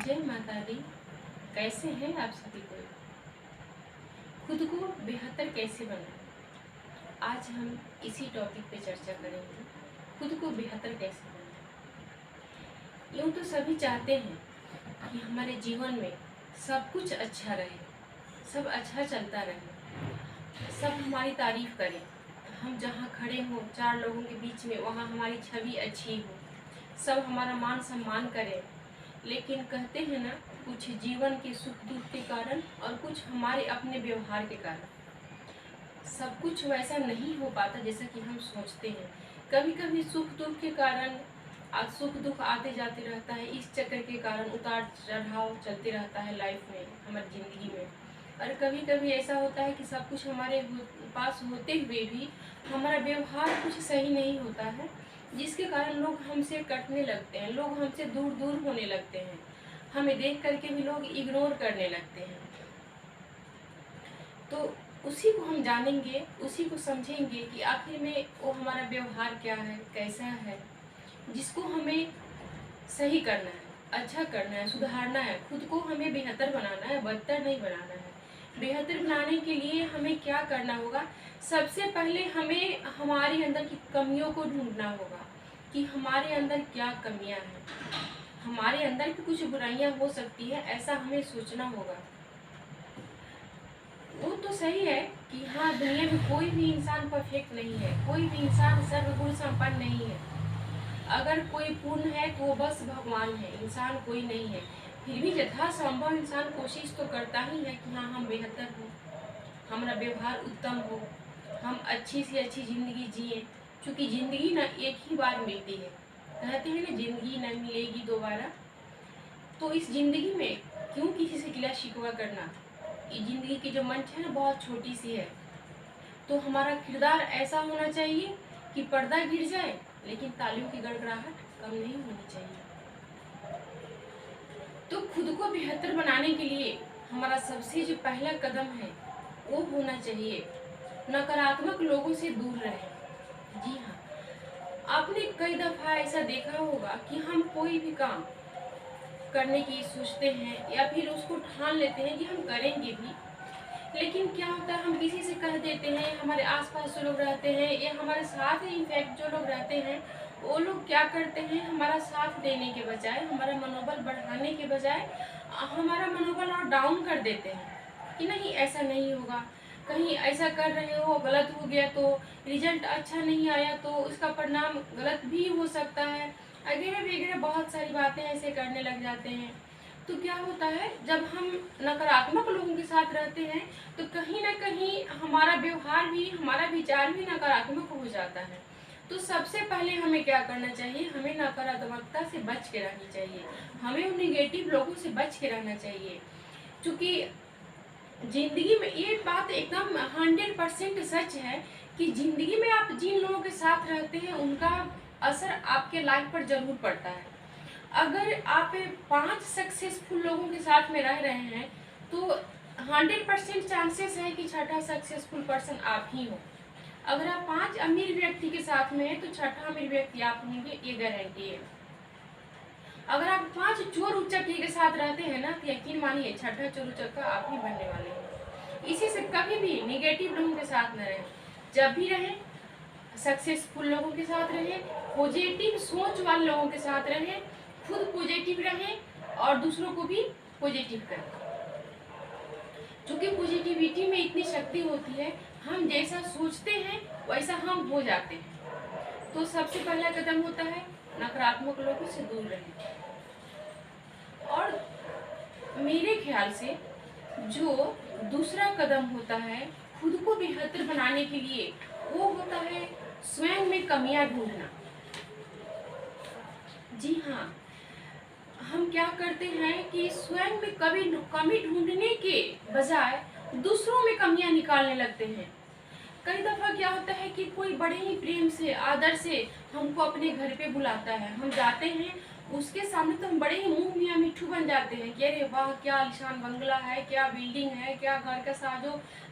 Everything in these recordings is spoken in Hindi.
जय माता दी। कैसे हैं आप सभी को? खुद को बेहतर कैसे बनाएं, आज हम इसी टॉपिक पे चर्चा करेंगे। खुद को बेहतर कैसे बनाएं। यूँ तो सभी चाहते हैं कि हमारे जीवन में सब कुछ अच्छा रहे, सब अच्छा चलता रहे, सब हमारी तारीफ करें, हम जहाँ खड़े हों 4 लोगों के बीच में वहाँ हमारी छवि अच्छी हो, सब हमारा मान सम्मान करें। लेकिन कहते हैं ना, कुछ जीवन के सुख दुख के कारण और कुछ हमारे अपने व्यवहार के कारण सब कुछ वैसा नहीं हो पाता जैसा कि हम सोचते हैं। कभी कभी सुख दुख के कारण आज सुख दुख आते जाते रहता है, इस चक्कर के कारण उतार चढ़ाव चलते रहता है लाइफ में, हमारी ज़िंदगी में। और कभी कभी ऐसा होता है कि सब कुछ हमारे पास होते हुए भी हमारा व्यवहार कुछ सही नहीं होता है, जिसके कारण लोग हमसे कटने लगते हैं, लोग हमसे दूर दूर होने लगते हैं, हमें देख करके भी लोग इग्नोर करने लगते हैं। तो उसी को हम जानेंगे, उसी को समझेंगे कि आखिर में वो हमारा व्यवहार क्या है, कैसा है, जिसको हमें सही करना है, अच्छा करना है, सुधारना है। खुद को हमें बेहतर बनाना है, बदतर नहीं बनाना है। बेहतर बनाने के लिए हमें क्या करना होगा? सबसे पहले हमें हमारे अंदर की कमियों को ढूंढना होगा कि हमारे अंदर क्या कमियां हैं। हमारे अंदर भी कुछ बुराइयां हो सकती है, ऐसा हमें सोचना होगा। वो तो सही है कि हाँ, दुनिया में कोई भी इंसान परफेक्ट नहीं है, कोई भी इंसान सर्वगुण संपन्न नहीं है। अगर कोई पूर्ण है तो वो बस भगवान है, इंसान कोई नहीं है। फिर भी यथासंभव इंसान कोशिश तो करता ही है कि हाँ, हम बेहतर हो, हमारा व्यवहार उत्तम हो, हम अच्छी से अच्छी ज़िंदगी जिए। क्योंकि ज़िंदगी ना एक ही बार मिलती है, कहते हैं ना, ज़िंदगी न मिलेगी दोबारा। तो इस ज़िंदगी में क्यों किसी से गिला शिकवा करना? ये ज़िंदगी की जो मंच है ना, बहुत छोटी सी है। तो हमारा किरदार ऐसा होना चाहिए कि पर्दा गिर जाए लेकिन तालियों की गड़गड़ाहट कम नहीं होनी चाहिए। तो खुद को बेहतर बनाने के लिए हमारा सबसे जो पहला कदम है वो होना चाहिए नकारात्मक लोगों से दूर रहें। जी हाँ, आपने कई दफ़ा ऐसा देखा होगा कि हम कोई भी काम करने की सोचते हैं या फिर उसको ठान लेते हैं कि हम करेंगे भी, लेकिन क्या होता है, हम किसी से कह देते हैं, हमारे आसपास जो लोग रहते हैं या हमारे साथ इनफैक्ट जो लोग रहते हैं, वो लोग क्या करते हैं, हमारा साथ देने के बजाय, हमारा मनोबल बढ़ाने के बजाय हमारा मनोबल और डाउन कर देते हैं कि नहीं, ऐसा नहीं होगा, कहीं ऐसा कर रहे हो गलत हो गया तो रिजल्ट अच्छा नहीं आया तो उसका परिणाम गलत भी हो सकता है, वगैरह वगैरह बहुत सारी बातें ऐसे करने लग जाते हैं। तो क्या होता है, जब हम नकारात्मक लोगों के साथ रहते हैं तो कहीं ना कहीं हमारा व्यवहार भी, हमारा विचार भी नकारात्मक हो जाता है। तो सबसे पहले हमें क्या करना चाहिए? हमें नकारात्मकता से बच के रहनी चाहिए, हमें उन निगेटिव लोगों से बच के रहना चाहिए। क्योंकि जिंदगी में ये बात एकदम 100% सच है कि जिंदगी में आप जिन लोगों के साथ रहते हैं उनका असर आपके लाइफ पर जरूर पड़ता है। अगर आप 5 सक्सेसफुल लोगों के साथ में रह रहे हैं तो 100% चांसेस है कि छठा सक्सेसफुल पर्सन आप ही हो। अगर आप 5 अमीर व्यक्ति के साथ में हैं तो छठा अमीर व्यक्ति आप होंगे, ये गारंटी है। अगर आप 5 चोर उचक्के के साथ रहते हैं ना तो यकीन मानिए छठा चोर उचक्का आप ही बनने वाले हैं। इसी से कभी भी निगेटिव लोगों के साथ न रहें, जब भी रहें सक्सेसफुल लोगों के साथ रहें, पॉजिटिव सोच वाले लोगों के साथ रहें, खुद पॉजिटिव रहें और दूसरों को भी पॉजिटिव करें। क्योंकि पॉजिटिविटी में इतनी शक्ति होती है, हम जैसा सोचते हैं वैसा हम हो जाते हैं। तो सबसे पहला कदम होता है नकारात्मक लोगों से दूर रहें। और मेरे ख्याल से जो दूसरा कदम होता है खुद को बेहतर बनाने के लिए, वो होता है स्वयं में कमियां ढूंढना। जी हाँ, हम क्या करते हैं कि स्वयं में कमी ढूंढने के बजाय दूसरों में कमियां निकालने लगते हैं। कई दफ़ा क्या होता है कि कोई बड़े ही प्रेम से, आदर से हमको अपने घर पे बुलाता है, हम जाते हैं उसके सामने तो हम बड़े ही मुंह मियाँ मिट्ठू बन जाते हैं कि अरे वाह, क्या आलीशान बंगला है, क्या बिल्डिंग है, क्या घर का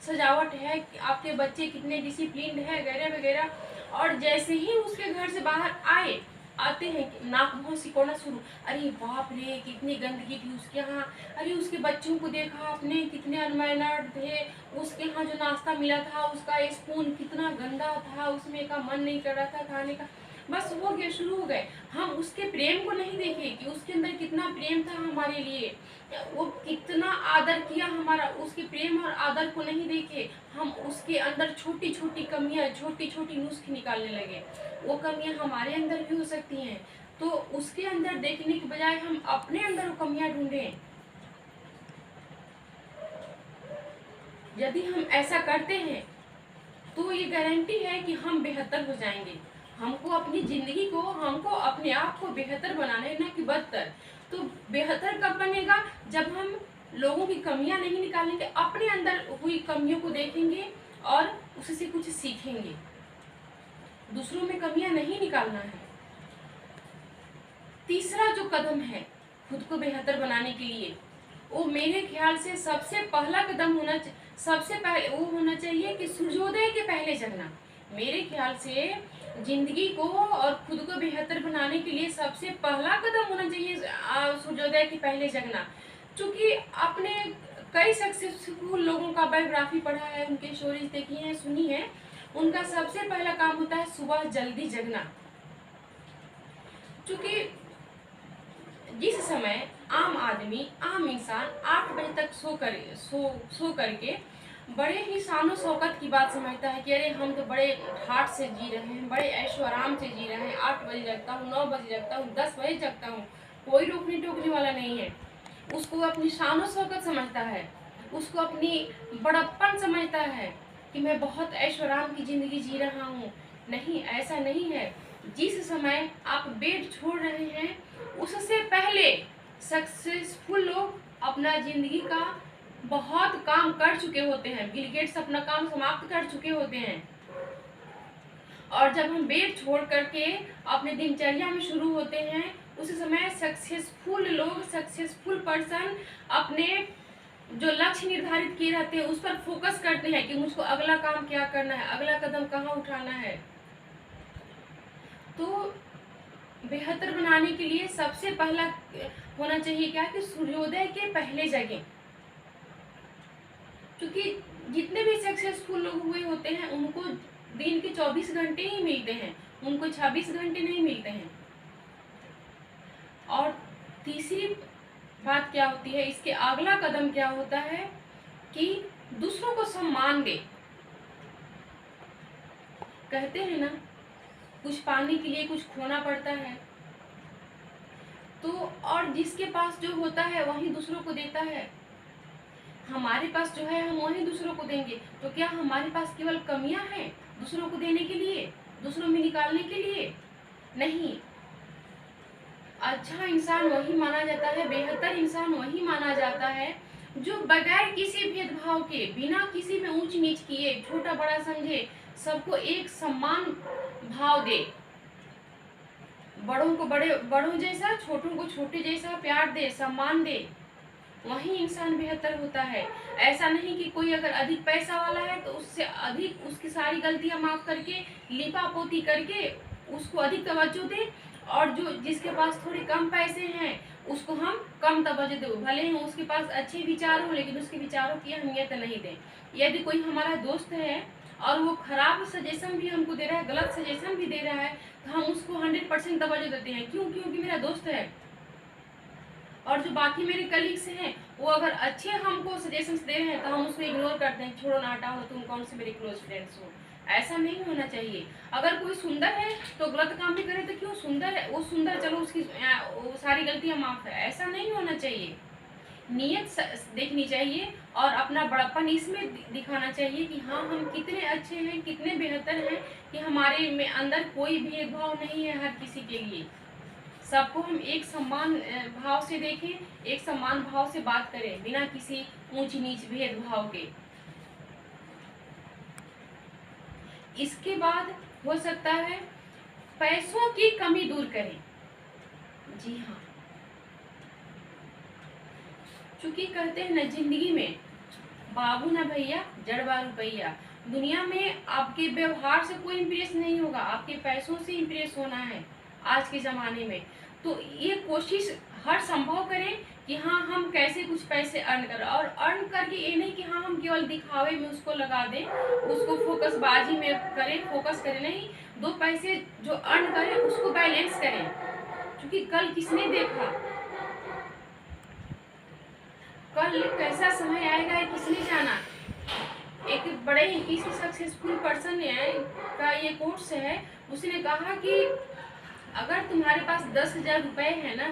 सजावट है, आपके बच्चे कितने डिसिप्लिन्ड है, वगैरह वगैरह। और जैसे ही उसके घर से बाहर आए आते हैं कि नाक मुँह सिकोड़ना शुरू, अरे बाप रे कितनी गंदगी थी उसके यहाँ, अरे उसके बच्चों को देखा आपने कितने अनमैनर्ड थे, उसके यहाँ जो नाश्ता मिला था उसका स्पून कितना गंदा था, उसमें का मन नहीं कर रहा था खाने का। बस हो गया, शुरू हो गए। हम उसके प्रेम को नहीं देखे कि उसके अंदर कितना प्रेम था हमारे लिए, वो कितना आदर किया हमारा, उसके प्रेम और आदर को नहीं देखे, हम उसके अंदर छोटी छोटी कमियां, छोटी छोटी नुस्खे निकालने लगे। वो कमियां हमारे अंदर भी हो सकती हैं, तो उसके अंदर देखने के बजाय हम अपने अंदर वो कमियां ढूंढें। यदि हम ऐसा करते हैं तो ये गारंटी है कि हम बेहतर हो जाएंगे। हमको अपनी जिंदगी को, हमको अपने आप को बेहतर बनाना है, ना कि बदतर। तो बेहतर कब बनेगा? जब हम लोगों की कमियां नहीं निकालेंगे, अपने अंदर हुई कमियों को देखेंगे और उससे कुछ सीखेंगे। दूसरों में कमियां नहीं निकालना है। तीसरा जो कदम है खुद को बेहतर बनाने के लिए, वो मेरे ख्याल से सबसे पहला कदम सबसे पहले वो होना चाहिए कि सूर्योदय के पहले जगना। मेरे ख्याल से जिंदगी को और खुद को बेहतर बनाने के लिए सबसे पहला कदम होना चाहिए सूर्योदय के पहले जगना। क्योंकि आपने कई सक्सेसफुल लोगों का बायोग्राफी पढ़ा है, उनके स्टोरीज देखी हैं, सुनी है, उनका सबसे पहला काम होता है सुबह जल्दी जगना। क्योंकि जिस समय आम आदमी, आम इंसान 8 बजे तक सो करके बड़े ही शानो शौकत की बात समझता है कि अरे हम तो बड़े ठाट से जी रहे हैं, बड़े ऐशो आराम से जी रहे हैं, 8 बजे जगता हूँ, 9 बजे जगता हूँ, 10 बजे जगता हूँ, कोई रोकने टोकने वाला नहीं है। उसको अपनी शानो शौकत समझता है, उसको अपनी बड़प्पन समझता है कि मैं बहुत ऐशो आराम की जिंदगी जी रहा हूँ। नहीं, ऐसा नहीं है। जिस समय आप बेड छोड़ रहे हैं उससे पहले सक्सेसफुल लोग अपना जिंदगी का बहुत काम कर चुके होते हैं। बिल गेट्स अपना काम समाप्त कर चुके होते हैं। और जब हम बेड छोड़ करके अपने दिनचर्या में शुरू होते हैं, उस समय सक्सेसफुल लोग, सक्सेसफुल पर्सन अपने जो लक्ष्य निर्धारित किए रहते हैं उस पर फोकस करते हैं कि मुझको अगला काम क्या करना है, अगला कदम कहाँ उठाना है। तो बेहतर बनाने के लिए सबसे पहला होना चाहिए क्या कि सूर्योदय के पहले जगें। क्योंकि जितने भी सक्सेसफुल लोग हुए होते हैं उनको दिन के 24 घंटे ही मिलते हैं, उनको 26 घंटे नहीं मिलते हैं। और तीसरी बात क्या होती है, इसके अगला कदम क्या होता है कि दूसरों को सम्मान दे। कहते हैं ना, कुछ पाने के लिए कुछ खोना पड़ता है। तो और जिसके पास जो होता है वही दूसरों को देता है। हमारे पास जो है हम वही दूसरों को देंगे। तो क्या हमारे पास केवल कमियां हैं दूसरों को देने के लिए, दूसरों में निकालने के लिए? नहीं। अच्छा इंसान वही माना जाता है, बेहतर इंसान वही माना जाता है जो बगैर किसी भेदभाव के, बिना किसी में ऊंच नीच किए, छोटा बड़ा समझे, सबको एक सम्मान भाव दे। बड़ों को बड़ों जैसा, छोटों को छोटे जैसा प्यार दे, सम्मान दे। वही इंसान बेहतर होता है। ऐसा नहीं कि कोई अगर अधिक पैसा वाला है तो उससे अधिक उसकी सारी गलतियां माफ करके, लिपा पोती करके उसको अधिक तवज्जो दे, और जो जिसके पास थोड़े कम पैसे हैं उसको हम कम तवज्जो दे। भले ही उसके पास अच्छे विचार हो लेकिन उसके विचारों की अहमियत नहीं दें। यदि कोई हमारा दोस्त है और वो खराब सजेशन भी हमको दे रहा है, गलत सजेशन भी दे रहा है, तो हम उसको 100% तवज्जो देते हैं। क्यों? क्योंकि मेरा दोस्त है। और जो बाकी मेरे कलीग्स हैं वो अगर अच्छे हमको सजेशंस दे रहे हैं तो हम उसको इग्नोर करते हैं, छोड़ो ना, हटाओ, तुम कौन से मेरे क्लोज फ्रेंड्स हो। ऐसा नहीं होना चाहिए। अगर कोई सुंदर है तो गलत काम भी करे तो क्यों, सुंदर है वो सुंदर, चलो उसकी वो सारी गलतियां माफ है, ऐसा नहीं होना चाहिए। नियत देखनी चाहिए और अपना बड़प्पन इसमें दिखाना चाहिए कि हाँ हम कितने अच्छे हैं, कितने बेहतर हैं, कि हमारे में अंदर कोई भेदभाव नहीं है। हर किसी के लिए सबको हम एक सम्मान भाव से देखें, एक सम्मान भाव से बात करें, बिना किसी ऊंच नीच भेदभाव के। इसके बाद हो सकता है पैसों की कमी दूर करें। जी हाँ, चूंकि कहते हैं ना, जिंदगी में बाबू ना भैया जड़वा रुपैया। दुनिया में आपके व्यवहार से कोई इम्प्रेस नहीं होगा, आपके पैसों से इम्प्रेस होना है। आज के ज़माने में। तो ये कोशिश हर संभव करें कि हाँ, हम कैसे कुछ पैसे अर्न करें, और अर्न करके ये नहीं कि हाँ, हम केवल दिखावे में उसको लगा दें, उसको फोकसबाजी में करें, फोकस करें, नहीं। 2 पैसे जो अर्न करें उसको बैलेंस करें, क्योंकि कल किसने देखा, कल कैसा समय आएगा ये किसने जाना। एक बड़े ही किसी सक्सेसफुल पर्सन का ये कोट्स है, उसने कहा कि अगर तुम्हारे पास 10,000 रुपए है ना,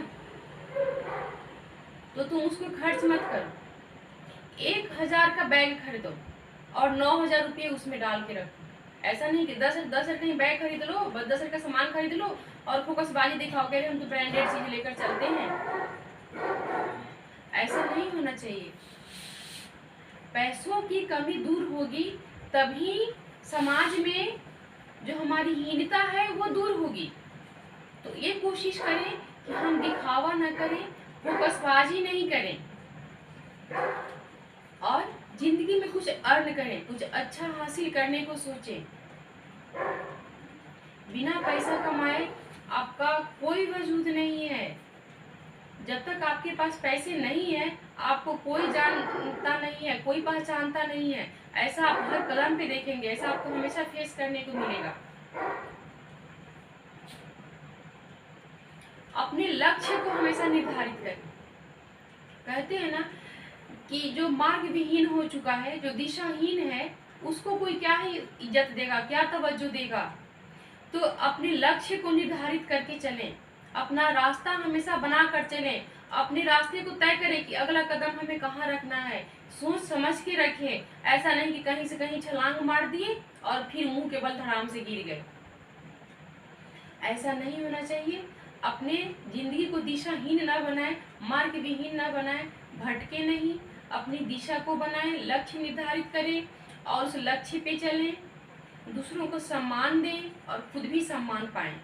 तो तुम उसको खर्च मत करो, 1,000 का बैग खरीदो और 9,000 रुपये उसमें डाल के रखो। ऐसा नहीं कि 10,000 कहीं बैग खरीद लो, बस 10,000 का सामान खरीद लो और फोकसबाजी दिखाओ कि हम तो ब्रांडेड चीज लेकर चलते हैं। ऐसा नहीं होना चाहिए। पैसों की कमी दूर होगी तभी समाज में जो हमारी हीनता है वो दूर होगी। तो ये कोशिश करें कि हम दिखावा न करें, फोकसबाजी नहीं करें, और जिंदगी में कुछ अर्न करें, कुछ अच्छा हासिल करने को सोचें। बिना पैसा कमाए आपका कोई वजूद नहीं है। जब तक आपके पास पैसे नहीं है, आपको कोई जानता नहीं है, कोई पहचानता नहीं है। ऐसा आप हर कदम पे देखेंगे, ऐसा आपको हमेशा फेस करने को मिलेगा। अपने लक्ष्य को हमेशा निर्धारित करें। कहते हैं ना कि जो मार्ग विहीन हो चुका है, जो दिशाहीन है, उसको कोई क्या ही इज्जत देगा, क्या तवज्जो देगा। तो अपने लक्ष्य को निर्धारित करके चलें, अपना रास्ता हमेशा बना कर चलें, अपने रास्ते को तय करें कि अगला कदम हमें कहाँ रखना है, सोच समझ के रखें। ऐसा नहीं कि कहीं से कहीं छलांग मार दिए और फिर मुंह के बल धड़ाम से गिर गए। ऐसा नहीं होना चाहिए। अपने जिंदगी को दिशाहीन न बनाए, मार्ग विहीन न बनाए, भटके नहीं, अपनी दिशा को बनाएं, लक्ष्य निर्धारित करें और उस लक्ष्य पे चलें, दूसरों को सम्मान दें और खुद भी सम्मान पाएं।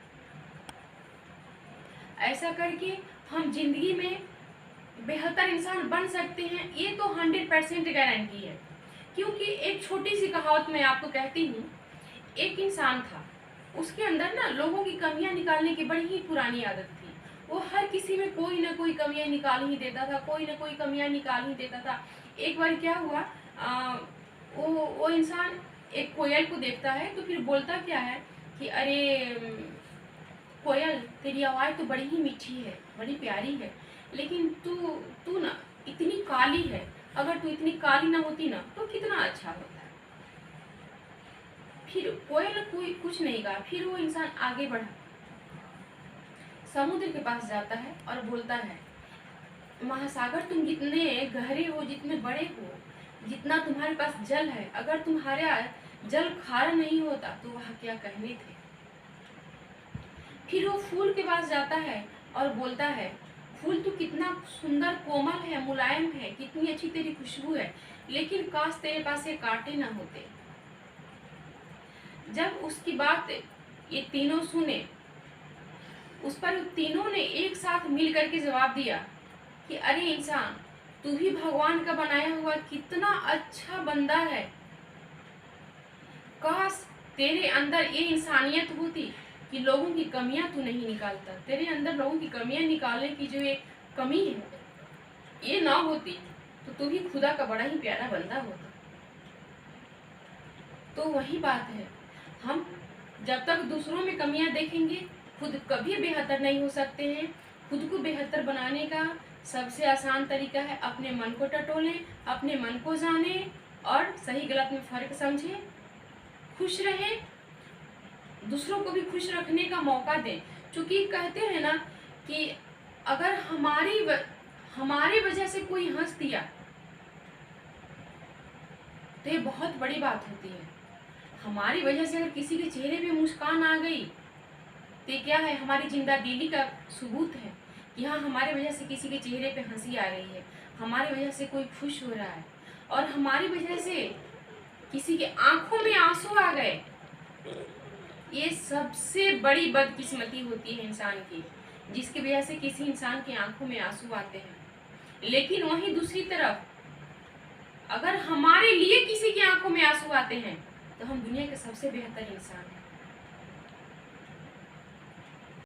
ऐसा करके हम जिंदगी में बेहतर इंसान बन सकते हैं, ये तो 100% गारंटी है। क्योंकि एक छोटी सी कहावत मैं आपको कहती हूँ। एक इंसान था, उसके अंदर ना लोगों की कमियां निकालने की बड़ी ही पुरानी आदत थी। वो हर किसी में कोई ना कोई कमियां निकाल ही देता था, कोई ना कोई कमियां निकाल ही देता था। एक बार क्या हुआ, वो इंसान एक कोयल को देखता है, तो फिर बोलता क्या है कि अरे कोयल, तेरी आवाज़ तो बड़ी ही मीठी है, बड़ी प्यारी है, लेकिन तू ना इतनी काली है। अगर तू इतनी काली ना होती ना तो कितना अच्छा होता। फिर कोयल कोई कुछ नहीं कहा। फिर वो इंसान आगे बढ़ा, समुद्र के पास जाता है और बोलता है, महासागर तुम जितने गहरे हो, जितने बड़े हो, जितना तुम्हारे पास जल है, अगर तुम्हारा जल खारा नहीं होता तो वह क्या कहने थे। फिर वो फूल के पास जाता है और बोलता है, फूल तो कितना सुंदर, कोमल है, मुलायम है, कितनी अच्छी तेरी खुशबू है, लेकिन काश तेरे पास ये कांटे ना होते। जब उसकी बात ये तीनों सुने, उस पर तीनों ने एक साथ मिल करके जवाब दिया कि अरे इंसान, तू भी भगवान का बनाया हुआ कितना अच्छा बंदा है। काश तेरे अंदर ये इंसानियत होती कि लोगों की कमियां तू नहीं निकालता। तेरे अंदर लोगों की कमियां निकालने की जो एक कमी है, ये ना होती तो तू भी खुदा का बड़ा ही प्यारा बंदा होता। तो वही बात है, हम जब तक दूसरों में कमियां देखेंगे, खुद कभी बेहतर नहीं हो सकते हैं। खुद को बेहतर बनाने का सबसे आसान तरीका है अपने मन को टटोलें, अपने मन को जानें और सही गलत में फर्क समझें, खुश रहें, दूसरों को भी खुश रखने का मौका दें। क्योंकि कहते हैं ना कि अगर हमारी वजह से कोई हंस दिया तो ये बहुत बड़ी बात होती है। हमारी वजह से अगर किसी के चेहरे पे मुस्कान आ गई तो ये क्या है, हमारी जिंदा दिली का सबूत है कि हाँ, हमारे वजह से किसी के चेहरे पे हंसी आ रही है, हमारी वजह से कोई खुश हो रहा है। और हमारी वजह से किसी के आंखों में आंसू आ गए, ये सबसे बड़ी बदकिस्मती होती है इंसान की, जिसकी वजह से किसी इंसान की आंखों में आंसू आते हैं। लेकिन वहीं दूसरी तरफ अगर हमारे लिए किसी की आंखों में आंसू आते हैं तो हम दुनिया के सबसे बेहतर इंसान हैं।